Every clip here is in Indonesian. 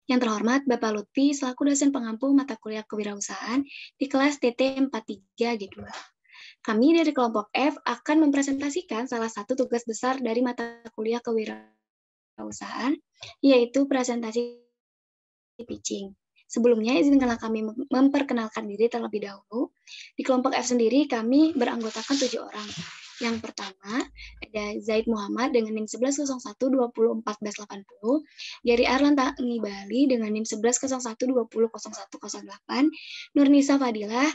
Yang terhormat Bapak Lutfi selaku dosen pengampu mata kuliah kewirausahaan di kelas TT 43 G2. Kami dari kelompok F akan mempresentasikan salah satu tugas besar dari mata kuliah kewirausahaan, yaitu presentasi pitching. Sebelumnya, izinkanlah kami memperkenalkan diri terlebih dahulu. Di kelompok F sendiri, kami beranggotakan 7 orang. Yang pertama, ada Zaid Muhammad dengan NIM 1101201480, Gary Arlan Ngibali dengan NIM 1101200108, Nurnisa Fadilah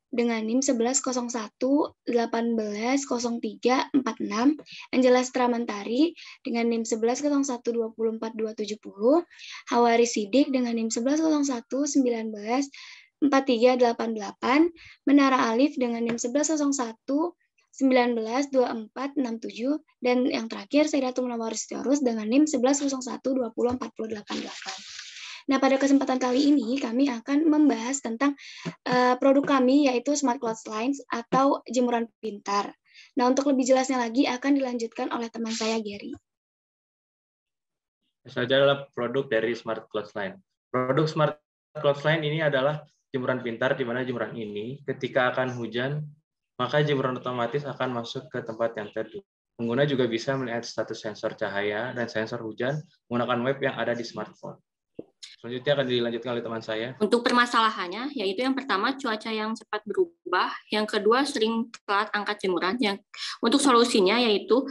dengan NIM 1101180346, Angela Stramantari dengan NIM 1101204270, Hawari Sidik dengan NIM 1101194388, Menara Alif dengan NIM 1101192467, dan yang terakhir Saidatul Munawwar Istiarus dengan NIM 1101204088. Nah, pada kesempatan kali ini kami akan membahas tentang produk kami, yaitu Smart Clothes Lines atau jemuran pintar. Nah, untuk lebih jelasnya lagi akan dilanjutkan oleh teman saya, Gary. Saja adalah produk dari Smart Clothes Line. Produk Smart Clothes Line ini adalah jemuran pintar, di mana jemuran ini ketika akan hujan, maka jemuran otomatis akan masuk ke tempat yang teduh. Pengguna juga bisa melihat status sensor cahaya dan sensor hujan menggunakan web yang ada di smartphone. Selanjutnya akan dilanjutkan oleh teman saya. Untuk permasalahannya, yaitu yang pertama cuaca yang cepat berubah, yang kedua sering telat angkat jemuran. Untuk solusinya yaitu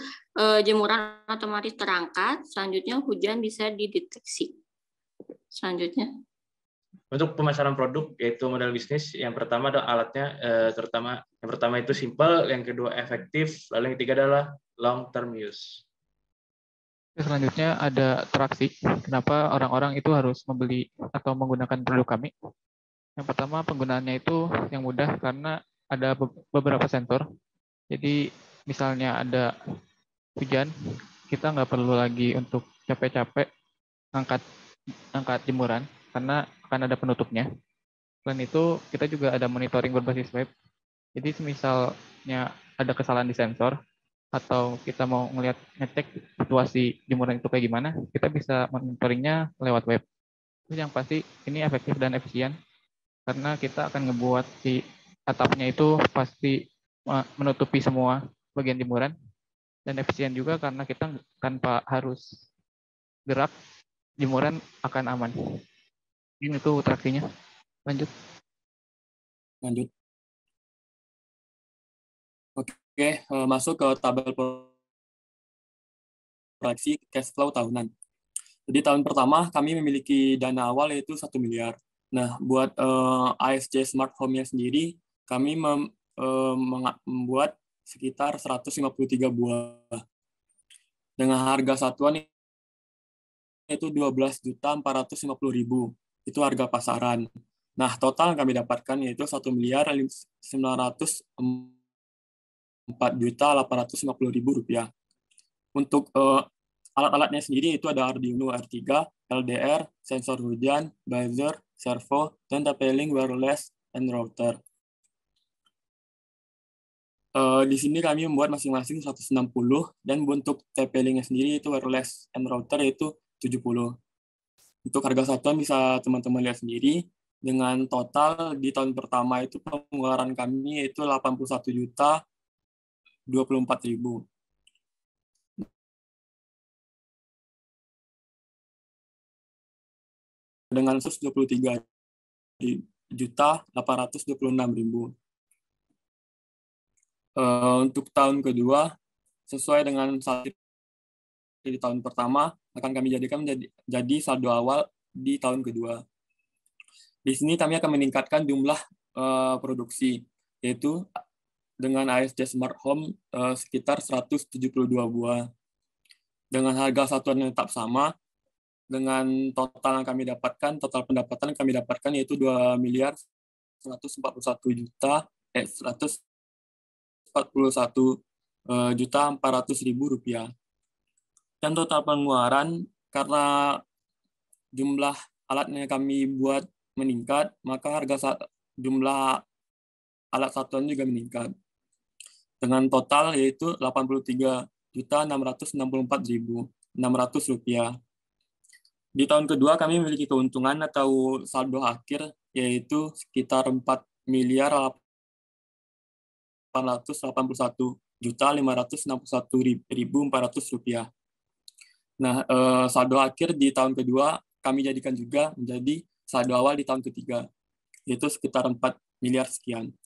jemuran otomatis terangkat, selanjutnya hujan bisa dideteksi. Selanjutnya. Untuk pemasaran produk yaitu model bisnis, yang pertama adalah alatnya, yang pertama itu simple, yang kedua efektif, lalu yang ketiga adalah long term use. Selanjutnya ada traksi. Kenapa orang-orang itu harus membeli atau menggunakan produk kami? Yang pertama, penggunaannya itu yang mudah karena ada beberapa sensor. Jadi misalnya ada hujan, kita nggak perlu lagi untuk capek-capek angkat jemuran karena akan ada penutupnya. Selain itu, kita juga ada monitoring berbasis web. Jadi misalnya ada kesalahan di sensor, atau kita mau ngecek situasi jemuran itu kayak gimana, kita bisa monitoringnya lewat web. Terus yang pasti ini efektif dan efisien karena kita akan ngebuat si atapnya itu pasti menutupi semua bagian jemuran, dan efisien juga karena kita tanpa harus gerak, jemuran akan aman. Ini tuh traksinya. Lanjut. Oke, masuk ke tabel proyeksi cash flow tahunan. Jadi tahun pertama kami memiliki dana awal yaitu 1 miliar. Nah, buat ASC Smart Home-nya sendiri, kami membuat sekitar 153 buah. Dengan harga satuan yaitu 12.450.000. Itu harga pasaran. Nah, total yang kami dapatkan yaitu 1.904.850.000 rupiah. Untuk alat-alatnya sendiri itu ada Arduino R3, LDR, sensor hujan, buzzer, servo, dan TP-Link wireless and router. Di sini kami membuat masing-masing 160, dan untuk TP-Link-nya sendiri itu wireless and router itu 70. Untuk harga satuan bisa teman-teman lihat sendiri. Dengan total di tahun pertama itu pengeluaran kami yaitu 81.024.000. Dengan 123.826.000. Untuk tahun kedua, sesuai dengan di tahun pertama, akan kami jadikan jadi saldo awal di tahun kedua. Di sini kami akan meningkatkan jumlah produksi, yaitu dengan ASC Smart Home sekitar 172 buah. Dengan harga satuan yang tetap sama, dengan total yang kami dapatkan, total pendapatan yang kami dapatkan yaitu 2.141.400.000 rupiah. Dan total pengeluaran karena jumlah alatnya kami buat meningkat, maka jumlah alat satuan juga meningkat. Dengan total yaitu 83.664.600 rupiah. Di tahun kedua kami memiliki keuntungan atau saldo akhir yaitu sekitar 4.881.561.400 rupiah. Nah, saldo akhir di tahun kedua kami jadikan juga menjadi saldo awal di tahun ketiga, yaitu sekitar 4 miliar sekian.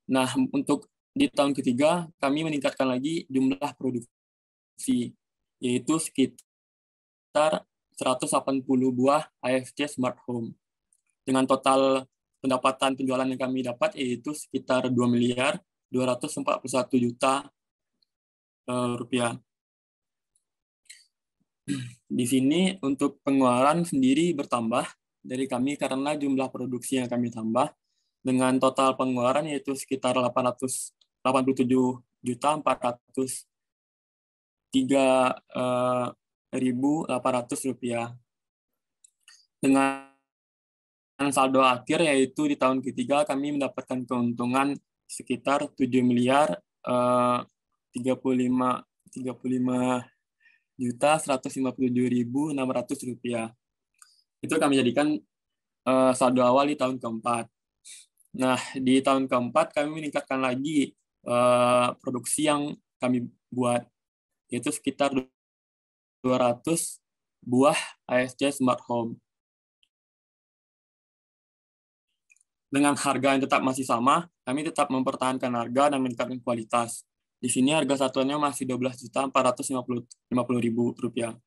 Nah, untuk di tahun ketiga kami meningkatkan lagi jumlah produksi, yaitu sekitar 180 buah AFC Smart Home. Dengan total pendapatan penjualan yang kami dapat yaitu sekitar 2.241.000.000 rupiah. Di sini untuk pengeluaran sendiri bertambah dari kami karena jumlah produksi yang kami tambah dengan total pengeluaran yaitu sekitar 887.403.800 rupiah. Dengan saldo akhir yaitu di tahun ketiga kami mendapatkan keuntungan sekitar 7.035.157.600 rupiah. Itu kami jadikan saldo awal di tahun keempat. Nah, di tahun keempat kami meningkatkan lagi produksi yang kami buat, yaitu sekitar 200 buah ASC Smart Home. Dengan harga yang tetap masih sama, kami tetap mempertahankan harga dan meningkatkan kualitas. Di sini harga satuannya masih 12.450.000 rupiah.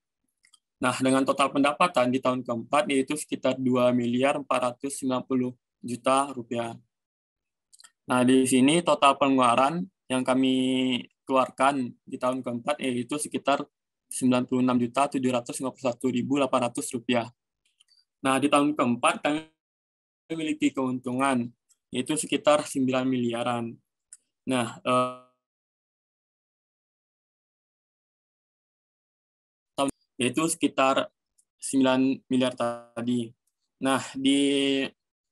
Nah, dengan total pendapatan di tahun keempat yaitu sekitar 2.490.000.000 rupiah. Nah, di sini total pengeluaran yang kami keluarkan di tahun keempat yaitu sekitar 96.751.800 rupiah. Nah, di tahun keempat kami memiliki keuntungan yaitu sekitar 9 miliaran. Nah, yaitu sekitar 9 miliar tadi. Nah, di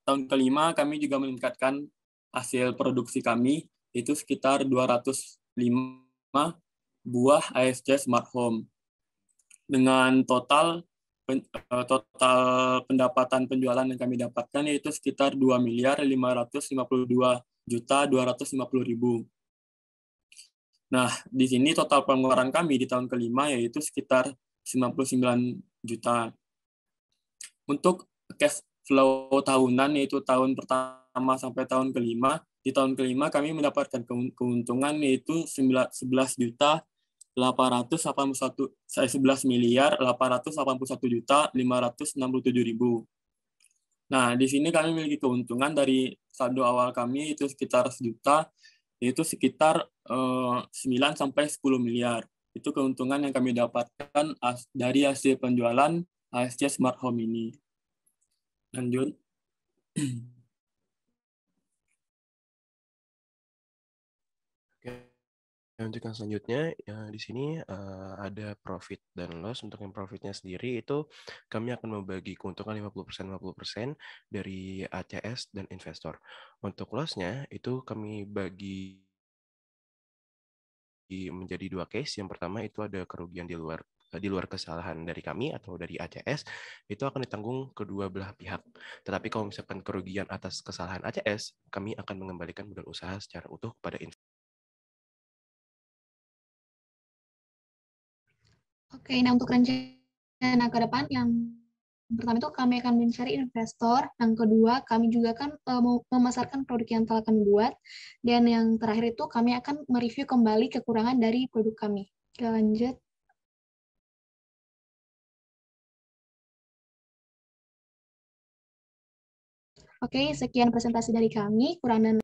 tahun kelima kami juga meningkatkan hasil produksi kami yaitu sekitar 205 buah ASC Smart Home. Dengan total pendapatan penjualan yang kami dapatkan yaitu sekitar 2.552.250.000. Nah, di sini total pengeluaran kami di tahun kelima yaitu sekitar 99 juta. Untuk cash flow tahunan yaitu tahun pertama sampai tahun kelima, di tahun kelima kami mendapatkan keuntungan yaitu 11.881.567.567.000. Nah, di sini kami memiliki keuntungan dari saldo awal kami itu sekitar 1 juta, yaitu sekitar 9 sampai 10 miliar. Itu keuntungan yang kami dapatkan dari hasil penjualan ASC Smart Home ini. Lanjut. Untuk yang selanjutnya, di sini ada profit dan loss. Untuk yang profitnya sendiri itu kami akan membagi keuntungan 50% dari ACS dan investor. Untuk loss-nya itu kami bagi menjadi 2 case. Yang pertama itu ada kerugian di luar kesalahan dari kami atau dari ACS, itu akan ditanggung kedua belah pihak. Tetapi kalau misalkan kerugian atas kesalahan ACS, kami akan mengembalikan modal usaha secara utuh kepada investor. Oke, nah untuk rencana ke depan yang pertama itu kami akan mencari investor, yang kedua kami juga kan mau memasarkan produk yang telah kami buat, dan yang terakhir itu kami akan mereview kembali kekurangan dari produk kami. Oke, lanjut. Oke, sekian presentasi dari kami. Kurang dan